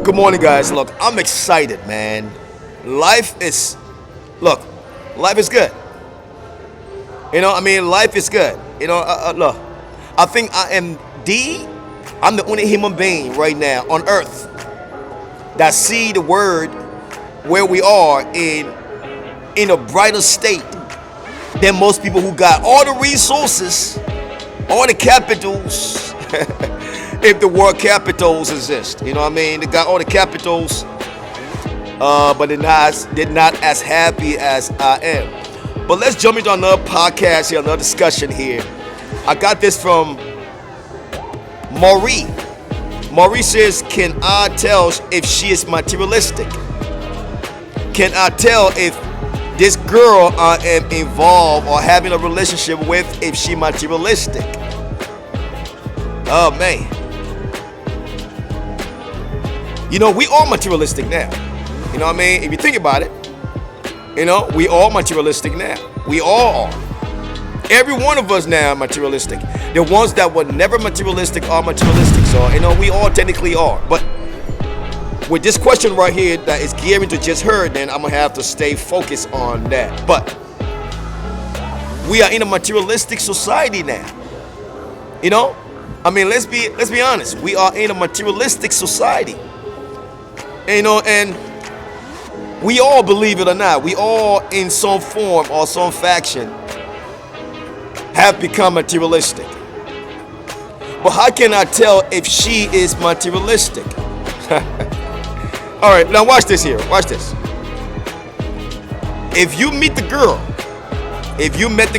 Good morning, guys. Look, I'm excited, man. Life is, look, life is good. Life is good. Look, I think I'm the only human being right now on earth that see the word where we are in a brighter state than most people who got all the resources, all the capitals, if the word capitals exist. They got all the capitals, but they're not as happy as I am. But let's jump into another podcast here, another discussion here. I got this from Marie. Marie says, can I tell if she is materialistic? Can I tell if this girl I am involved or having a relationship with, if she materialistic? Oh, man. We all materialistic now. If you think about it, we all materialistic now. We all are. Every one of us now are materialistic. The ones that were never materialistic are materialistic. So, we all technically are. But with this question right here that is gearing to just her, then I'm going to have to stay focused on that. But we are in a materialistic society now. Let's be honest. We are in a materialistic society. And we all, believe it or not, we all in some form or some faction have become materialistic. But how can I tell if she is materialistic? All right, now watch this here. Watch this. If you met the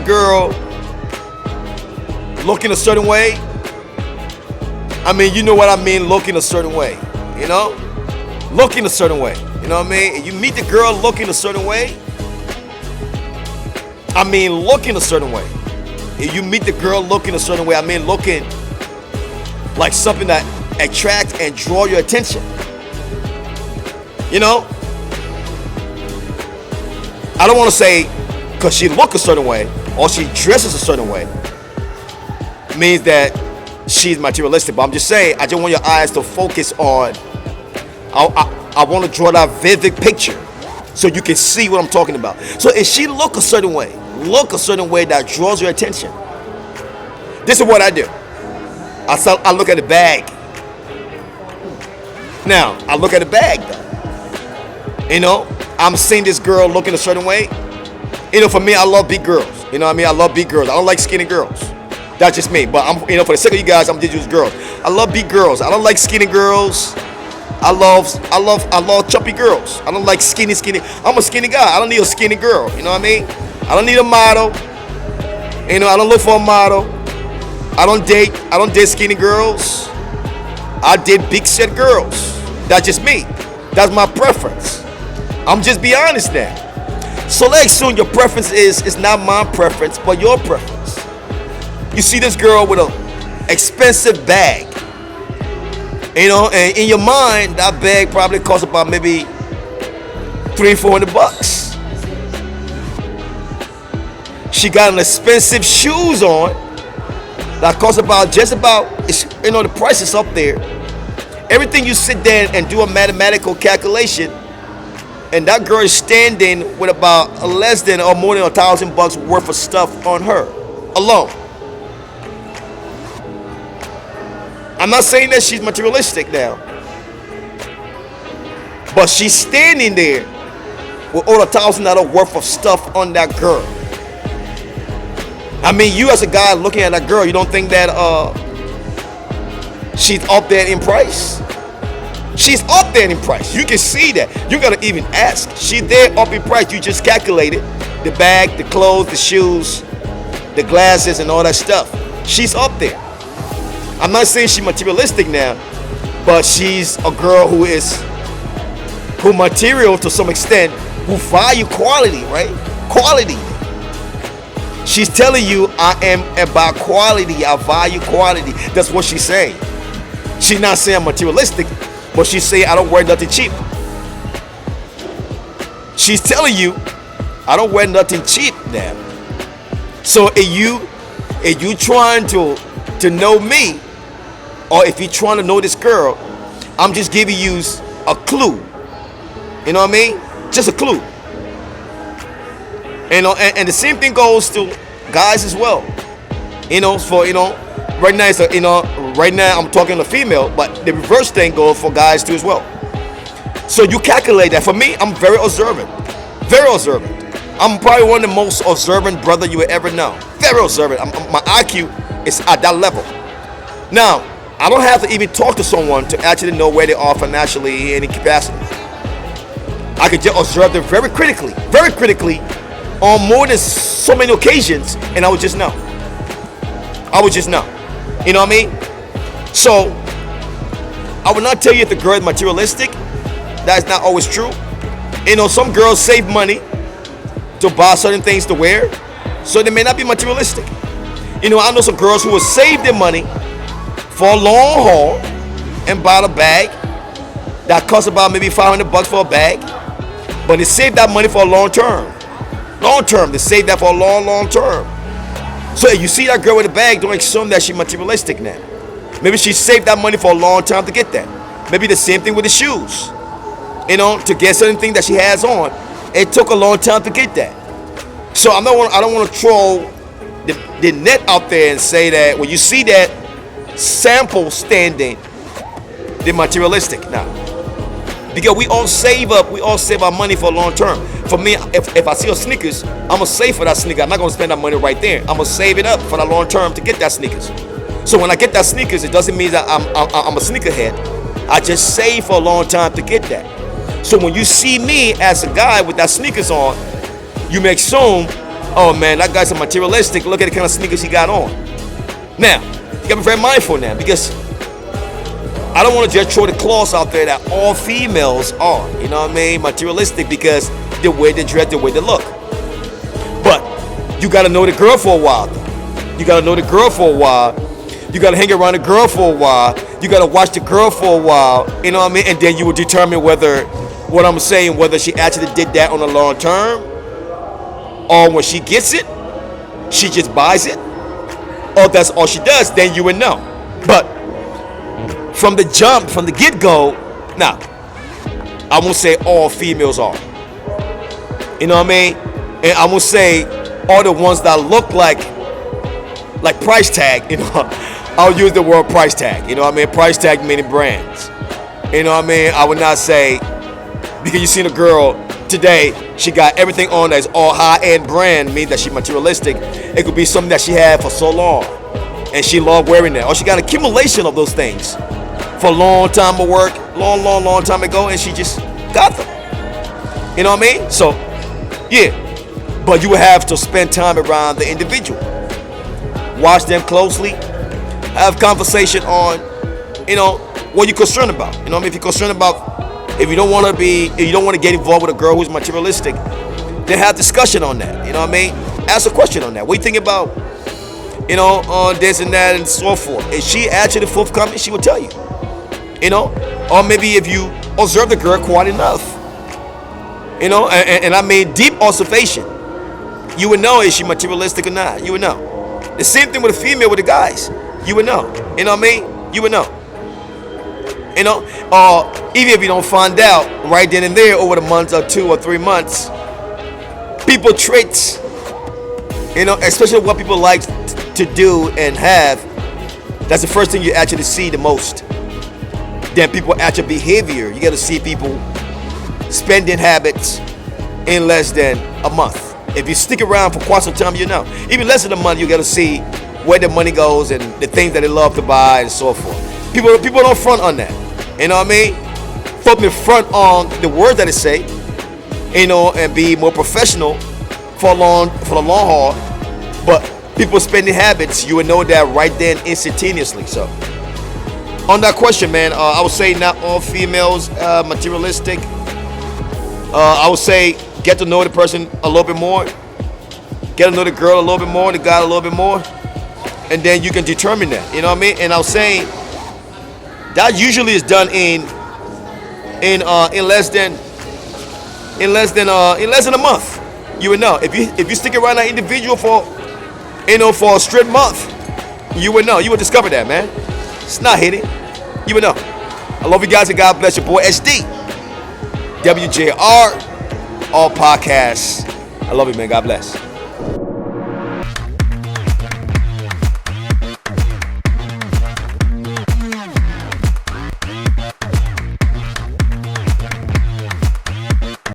girl looking a certain way, you know what I mean, looking a certain way, looking a certain way, If you meet the girl looking a certain way, looking a certain way. If you meet the girl looking a certain way, looking like something that attracts and draw your attention. I don't want to say because she look a certain way or she dresses a certain way means that she's materialistic. But I'm just saying, I just want your eyes to focus on, I want to draw that vivid picture so you can see what I'm talking about. So if she look a certain way that draws your attention, this is what I do. I look at the bag. Now, I look at the bag though. I'm seeing this girl looking a certain way. For me, I love big girls. I love big girls. I don't like skinny girls. That's just me. But for the sake of you guys, I'm just using girls. I love big girls. I don't like skinny girls. I love chubby girls. I don't like skinny. I'm a skinny guy. I don't need a skinny girl. I don't need a model. I don't look for a model. I don't date skinny girls. I date big set girls. That's just me. That's my preference. I'm just be honest now. So let's assume your preference is not my preference, but your preference. You see this girl with an expensive bag. And in your mind, that bag probably costs about maybe $300-400. She got an expensive shoes on that costs about the price is up there. Everything you sit there and do a mathematical calculation, and that girl is standing with about less than or more than $1,000 worth of stuff on her alone. I'm not saying that she's materialistic now, but she's standing there with over $1,000 worth of stuff on that girl. You as a guy looking at that girl, you don't think that she's up there in price? She's up there in price. You can see that. You gotta even ask. She's there up in price. You just calculated the bag, the clothes, the shoes, the glasses, and all that stuff. She's up there. I'm not saying she's materialistic now, but she's a girl who material to some extent, who value quality, right? Quality. She's telling you, I am about quality. I value quality. That's what she's saying. She's not saying I'm materialistic, but she's saying I don't wear nothing cheap. She's telling you, I don't wear nothing cheap now. So if you trying to know me, or if you're trying to know this girl, I'm just giving you a clue. You know what I mean? Just a clue. You know, and the same thing goes to guys as well. You know, for, you know, right now, right now I'm talking to female, but the reverse thing goes for guys too as well. So you calculate that. For me, I'm very observant. Very observant. I'm probably one of the most observant brother you would ever know. Very observant. My IQ is at that level. Now, I don't have to even talk to someone to actually know where they are financially in any capacity. I could just observe them very critically on more than so many occasions, and I would just know. I would just know. You know what I mean? So, I would not tell you if the girl is materialistic. That's not always true. You know, some girls save money to buy certain things to wear, so they may not be materialistic. You know, I know some girls who will save their money for a long haul and buy a bag that costs about maybe $500 for a bag, but they save that money for a long term. Long term, they save that for a long term. So if you see that girl with a bag, don't assume that she's materialistic now. Maybe she saved that money for a long time to get that. Maybe the same thing with the shoes. You know, to get certain thing that she has on, it took a long time to get that. So I don't want to throw the net out there and say that when you see that sample standing, they're materialistic now. Because we all save our money for a long term. For me, if I see a sneakers, I'm gonna save for that sneaker. I'm not gonna spend that money right there. I'm gonna save it up for the long term to get that sneakers. So when I get that sneakers, it doesn't mean that I'm a sneakerhead. I just save for a long time to get that. So when you see me as a guy with that sneakers on, you may assume, oh man, that guy's a materialistic. Look at the kind of sneakers he got on. Now, you gotta be very mindful now, because I don't want to just throw the clause out there that all females are, you know what I mean, materialistic because the way they dress, the way they look. But you gotta know the girl for a while. You gotta know the girl for a while. You gotta hang around the girl for a while. You gotta watch the girl for a while. You know what I mean? And then you will determine whether what I'm saying, whether she actually did that on the long term, or when she gets it, she just buys it, or that's all she does. Then you would know. But from the jump, from the get-go, now, I won't say all females are. You know what I mean? And I won't say all the ones that look like price tag, you know. I'll use the word price tag. You know what I mean? Price tag meaning brands. You know what I mean? I would not say, because you seen a girl today, she got everything on that's all high-end brand, means that she's materialistic. It could be something that she had for so long, and she loved wearing that. Or she got accumulation of those things for a long time of work, long time ago, and she just got them. You know what I mean? So, yeah. But you would have to spend time around the individual. Watch them closely. Have conversation on, you know, what you're concerned about. You know what I mean? If you're concerned about, if you don't want to get involved with a girl who's materialistic, then have discussion on that. You know what I mean? Ask a question on that. What do you think about, you know, this and that and so forth? Is she actually forthcoming? She will tell you. You know? Or maybe if you observe the girl quite enough, you know, and I mean deep observation, you would know is she materialistic or not. You would know. The same thing with a female with the guys. You would know. You know what I mean? You would know. You know? Even if you don't find out right then and there over the months or 2 or 3 months, people traits, you know, especially what people like to do and have, that's the first thing you actually see the most. Then people actual behavior. You got to see people spending habits in less than a month. If you stick around for quite some time, you know. Even less than a month, you got to see where the money goes and the things that they love to buy and so forth. People don't front on that. You know what I mean? Folk me front on the words that they say, you know, and be more professional for the long haul. But people spending habits, you would know that right then instantaneously. So on that question, man, I would say not all females materialistic. I would say get to know the person a little bit more. Get to know the girl a little bit more, the guy a little bit more. And then you can determine that. You know what I mean? And I was saying that usually is done in less than a month. You would know. If you stick around that individual for a straight month, you would know. You would discover that, man. It's not hitting. You would know. I love you guys and God bless your boy SD. SDWJR All Podcasts. I love you, man. God bless.